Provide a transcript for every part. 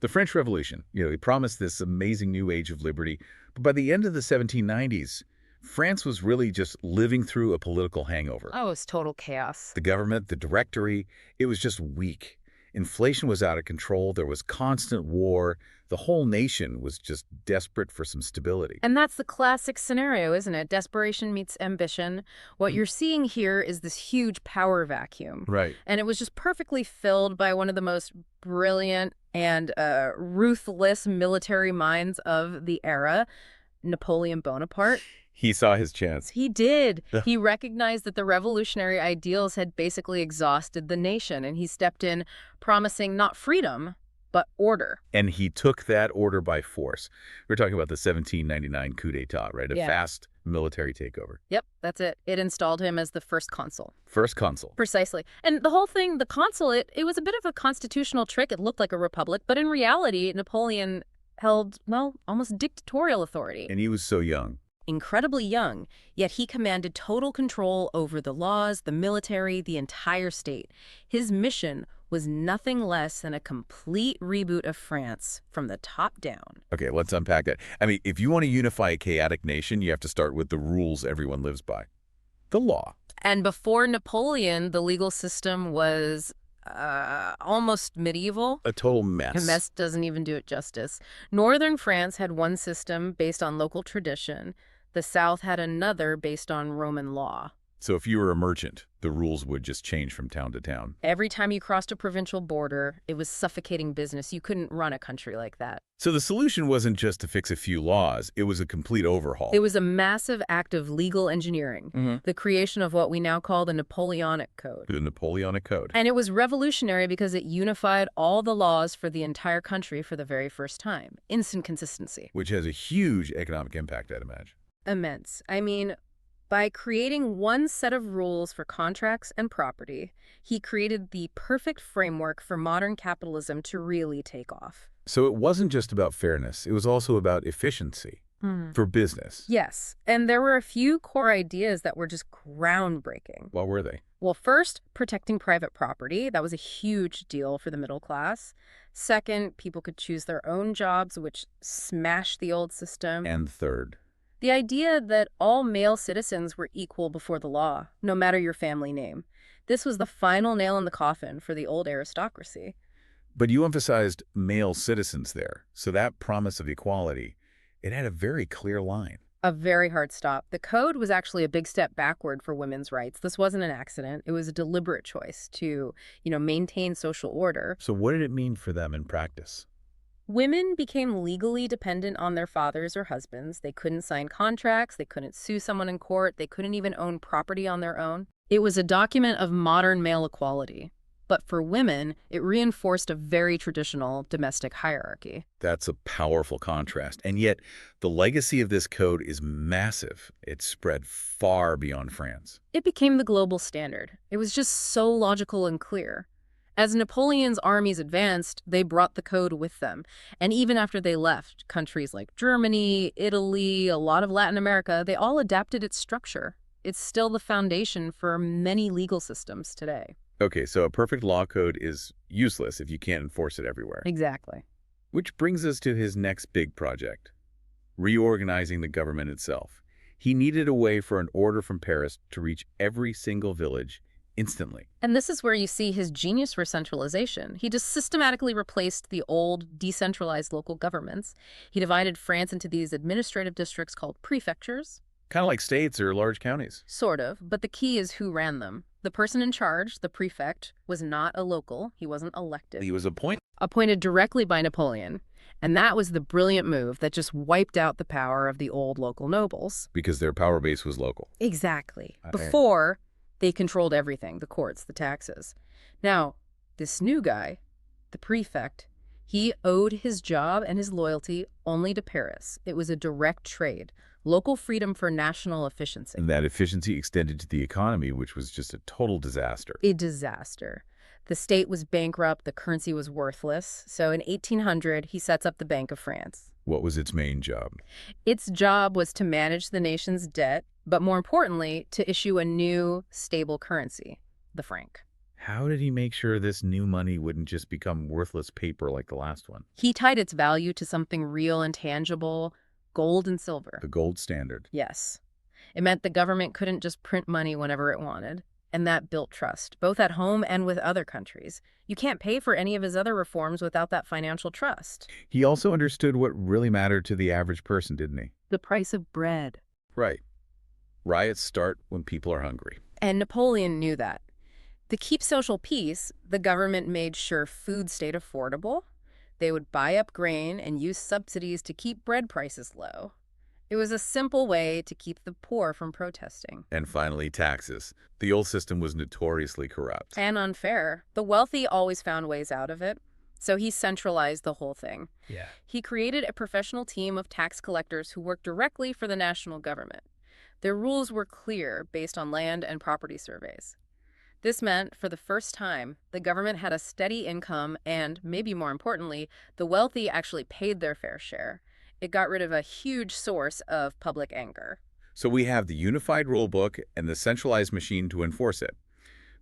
The French Revolution, it promised this amazing new age of liberty. But by the end of the 1790s, France was really just living through a political hangover. Oh, it's total chaos. The government, the directory, it was just weak. Inflation was out of control. There was constant war. The whole nation was just desperate for some stability. And that's the classic scenario, isn't it? Desperation meets ambition. What you're seeing here is this huge power vacuum. Right. And it was just perfectly filled by one of the most brilliant and ruthless military minds of the era, Napoleon Bonaparte. He saw his chance. He did. He recognized that the revolutionary ideals had basically exhausted the nation, and he stepped in promising not freedom, but order. And he took that order by force. We're talking about the 1799 coup d'etat, right? A fast military takeover. Yep, that's it. It installed him as the first consul. First consul. Precisely. And the whole thing, the consulate, it was a bit of a constitutional trick. It looked like a republic, but in reality, Napoleon held, well, almost dictatorial authority. And he was so young. Incredibly young, yet he commanded total control over the laws, the military, the entire state. His mission was nothing less than a complete reboot of France from the top down. Okay, let's unpack that. I mean, if you want to unify a chaotic nation, you have to start with the rules everyone lives by. The law. And before Napoleon, the legal system was almost medieval. A total mess. A mess doesn't even do it justice. Northern France had one system based on local tradition. The South had another based on Roman law. So if you were a merchant, the rules would just change from town to town. Every time you crossed a provincial border, it was suffocating business. You couldn't run a country like that. So the solution wasn't just to fix a few laws. It was a complete overhaul. It was a massive act of legal engineering, the creation of what we now call the Napoleonic Code. The Napoleonic Code. And it was revolutionary because it unified all the laws for the entire country for the very first time. Instant consistency. Which has a huge economic impact, I'd imagine. Immense. I mean, by creating one set of rules for contracts and property, he created the perfect framework for modern capitalism to really take off. So it wasn't just about fairness. It was also about efficiency for business. Yes, and there were a few core ideas that were just groundbreaking. What were they? Well, first, protecting private property. That was a huge deal for the middle class. Second, people could choose their own jobs, which smashed the old system. And third, the idea that all male citizens were equal before the law, no matter your family name. This was the final nail in the coffin for the old aristocracy. But you emphasized male citizens there, so that promise of equality, it had a very clear line. A very hard stop. The code was actually a big step backward for women's rights. This wasn't an accident. It was a deliberate choice to, maintain social order. So what did it mean for them in practice? Women became legally dependent on their fathers or husbands. They couldn't sign contracts. They couldn't sue someone in court. They couldn't even own property on their own. It was a document of modern male equality. But for women, it reinforced a very traditional domestic hierarchy. That's a powerful contrast. And yet, the legacy of this code is massive. It spread far beyond France. It became the global standard. It was just so logical and clear. As Napoleon's armies advanced, they brought the code with them. And even after they left, countries like Germany, Italy, a lot of Latin America, they all adapted its structure. It's still the foundation for many legal systems today. Okay, so a perfect law code is useless if you can't enforce it everywhere. Exactly. Which brings us to his next big project, reorganizing the government itself. He needed a way for an order from Paris to reach every single village instantly. And this is where you see his genius for centralization. He just systematically replaced the old, decentralized local governments. He divided France into these administrative districts called prefectures. Kind of like states or large counties. Sort of, but the key is who ran them. The person in charge, the prefect, was not a local. He wasn't elected. He was appointed directly by Napoleon. And that was the brilliant move that just wiped out the power of the old local nobles. Because their power base was local. Exactly. Before, they controlled everything, the courts, the taxes. Now, this new guy, the prefect, he owed his job and his loyalty only to Paris. It was a direct trade, local freedom for national efficiency. And that efficiency extended to the economy, which was just a total disaster. A disaster. The state was bankrupt, the currency was worthless. So in 1800, he sets up the Bank of France. What was its main job? Its job was to manage the nation's debt, but more importantly, to issue a new, stable currency, the franc. How did he make sure this new money wouldn't just become worthless paper like the last one? He tied its value to something real and tangible, gold and silver. The gold standard. Yes. It meant the government couldn't just print money whenever it wanted, and that built trust, both at home and with other countries. You can't pay for any of his other reforms without that financial trust. He also understood what really mattered to the average person, didn't he? The price of bread. Right. Riots start when people are hungry. And Napoleon knew that. To keep social peace, the government made sure food stayed affordable. They would buy up grain and use subsidies to keep bread prices low. It was a simple way to keep the poor from protesting. And finally, taxes. The old system was notoriously corrupt. And unfair. The wealthy always found ways out of it. So he centralized the whole thing. Yeah. He created a professional team of tax collectors who worked directly for the national government. Their rules were clear based on land and property surveys. This meant, for the first time, the government had a steady income and, maybe more importantly, the wealthy actually paid their fair share. It got rid of a huge source of public anger. So we have the unified rulebook and the centralized machine to enforce it.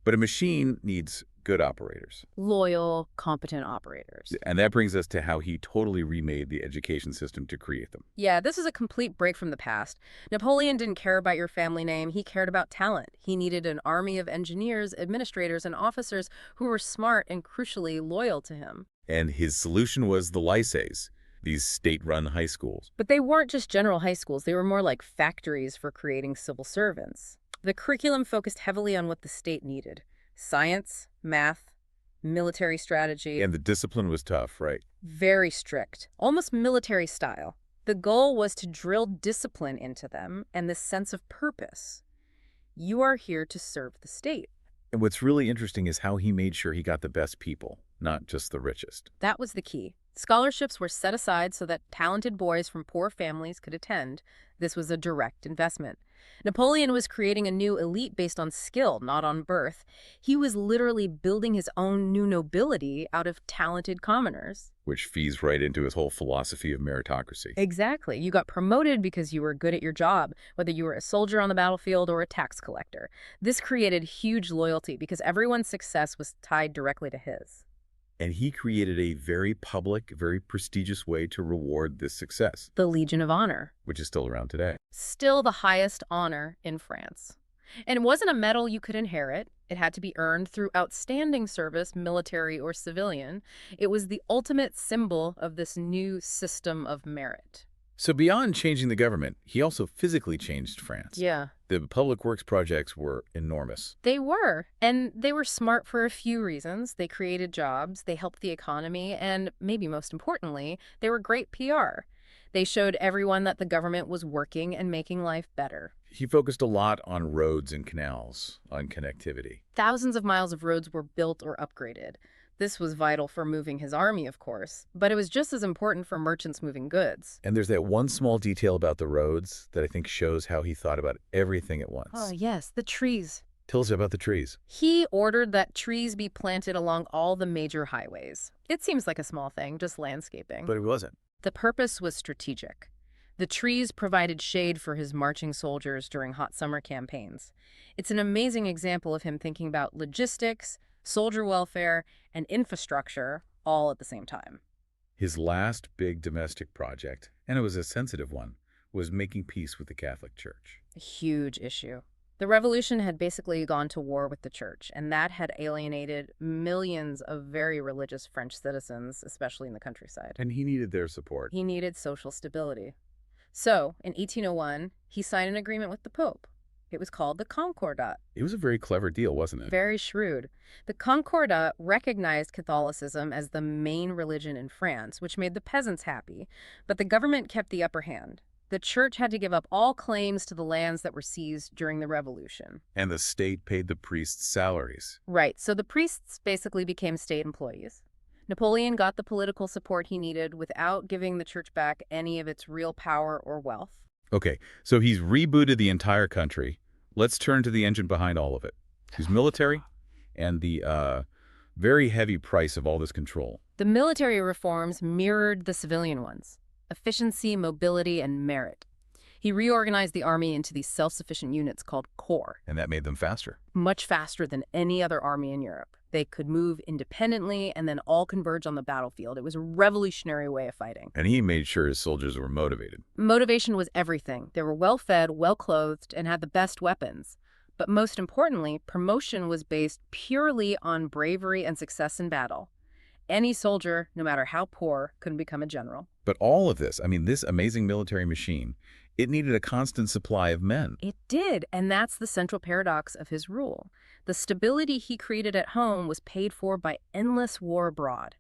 But a machine needs good operators. Loyal, competent operators. And that brings us to how he totally remade the education system to create them. Yeah, this is a complete break from the past. Napoleon didn't care about your family name. He cared about talent. He needed an army of engineers, administrators, and officers who were smart and, crucially, loyal to him. And his solution was the lycées, these state-run high schools. But they weren't just general high schools. They were more like factories for creating civil servants. The curriculum focused heavily on what the state needed. Science, math, military strategy. And the discipline was tough, right? Very strict, almost military style. The goal was to drill discipline into them and this sense of purpose. You are here to serve the state. And what's really interesting is how he made sure he got the best people, not just the richest. That was the key. Scholarships were set aside so that talented boys from poor families could attend. This was a direct investment. Napoleon was creating a new elite based on skill, not on birth. He was literally building his own new nobility out of talented commoners. Which feeds right into his whole philosophy of meritocracy. Exactly. You got promoted because you were good at your job, whether you were a soldier on the battlefield or a tax collector. This created huge loyalty because everyone's success was tied directly to his. And he created a very public, very prestigious way to reward this success. The Legion of Honor. Which is still around today. Still the highest honor in France. And it wasn't a medal you could inherit. It had to be earned through outstanding service, military or civilian. It was the ultimate symbol of this new system of merit. So beyond changing the government, he also physically changed France. Yeah. The public works projects were enormous. They were. And they were smart for a few reasons. They created jobs, they helped the economy, and maybe most importantly, they were great PR. They showed everyone that the government was working and making life better. He focused a lot on roads and canals, on connectivity. Thousands of miles of roads were built or upgraded. This was vital for moving his army, of course, but it was just as important for merchants moving goods. And there's that one small detail about the roads that I think shows how he thought about everything at once. Oh, yes, the trees. Tell us about the trees. He ordered that trees be planted along all the major highways. It seems like a small thing, just landscaping. But it wasn't. The purpose was strategic. The trees provided shade for his marching soldiers during hot summer campaigns. It's an amazing example of him thinking about logistics, soldier welfare, and infrastructure all at the same time. His last big domestic project, and it was a sensitive one, was making peace with the Catholic Church. A huge issue. The revolution had basically gone to war with the church, and that had alienated millions of very religious French citizens, especially in the countryside. And he needed their support. He needed social stability. So, in 1801, he signed an agreement with the Pope. It was called the Concordat. It was a very clever deal, wasn't it? Very shrewd. The Concordat recognized Catholicism as the main religion in France, which made the peasants happy, but the government kept the upper hand. The church had to give up all claims to the lands that were seized during the revolution. And the state paid the priests' salaries. Right, so the priests basically became state employees. Napoleon got the political support he needed without giving the church back any of its real power or wealth. Okay, so he's rebooted the entire country. Let's turn to the engine behind all of it. His military and the very heavy price of all this control. The military reforms mirrored the civilian ones: efficiency, mobility, and merit. He reorganized the army into these self-sufficient units called corps, And that made them faster. much faster than any other army in Europe. They could move independently and then all converge on the battlefield. It was a revolutionary way of fighting. And he made sure his soldiers were motivated. Motivation was everything. They were well-fed, well-clothed, and had the best weapons. But most importantly, promotion was based purely on bravery and success in battle. Any soldier, no matter how poor, could become a general. But all of this, this amazing military machine, it needed a constant supply of men. It did, and that's the central paradox of his rule. The stability he created at home was paid for by endless war abroad.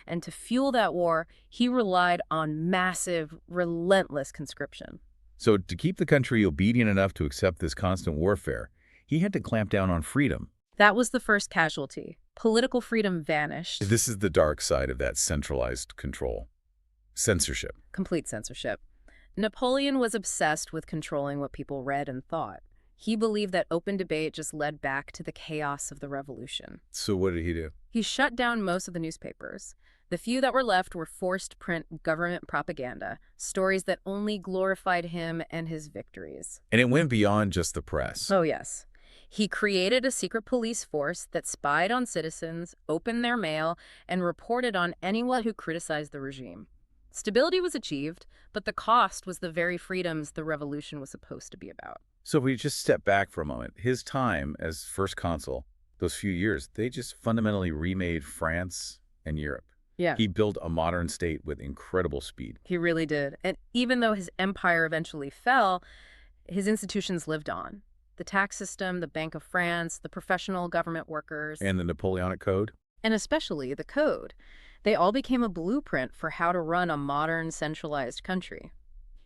And to fuel that war, he relied on massive, relentless conscription. So to keep the country obedient enough to accept this constant warfare, he had to clamp down on freedom. That was the first casualty. Political freedom vanished. This is the dark side of that centralized control. Censorship. Complete censorship. Napoleon was obsessed with controlling what people read and thought. He believed that open debate just led back to the chaos of the revolution. So what did he do? He shut down most of the newspapers. The few that were left were forced to print government propaganda, stories that only glorified him and his victories. And it went beyond just the press. Oh, yes. He created a secret police force that spied on citizens, opened their mail, and reported on anyone who criticized the regime. Stability was achieved, but the cost was the very freedoms the revolution was supposed to be about. So if we just step back for a moment, his time as first consul, those few years, they just fundamentally remade France and Europe. Yeah. He built a modern state with incredible speed. He really did. And even though his empire eventually fell, his institutions lived on. The tax system, the Bank of France, the professional government workers, And the Napoleonic Code? and especially the Code. They all became a blueprint for how to run a modern, centralized country.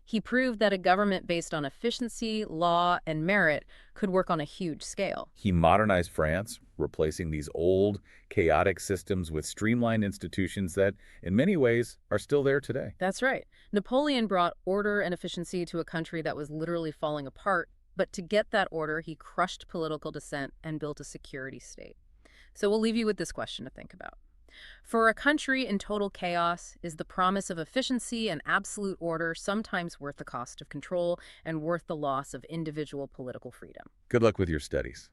He proved that a government based on efficiency, law, and merit could work on a huge scale. He modernized France, replacing these old, chaotic systems with streamlined institutions that, in many ways, are still there today. That's right. Napoleon brought order and efficiency to a country that was literally falling apart, but to get that order, he crushed political dissent and built a security state. So we'll leave you with this question to think about. For a country in total chaos, is the promise of efficiency and absolute order sometimes worth the cost of control and worth the loss of individual political freedom? Good luck with your studies.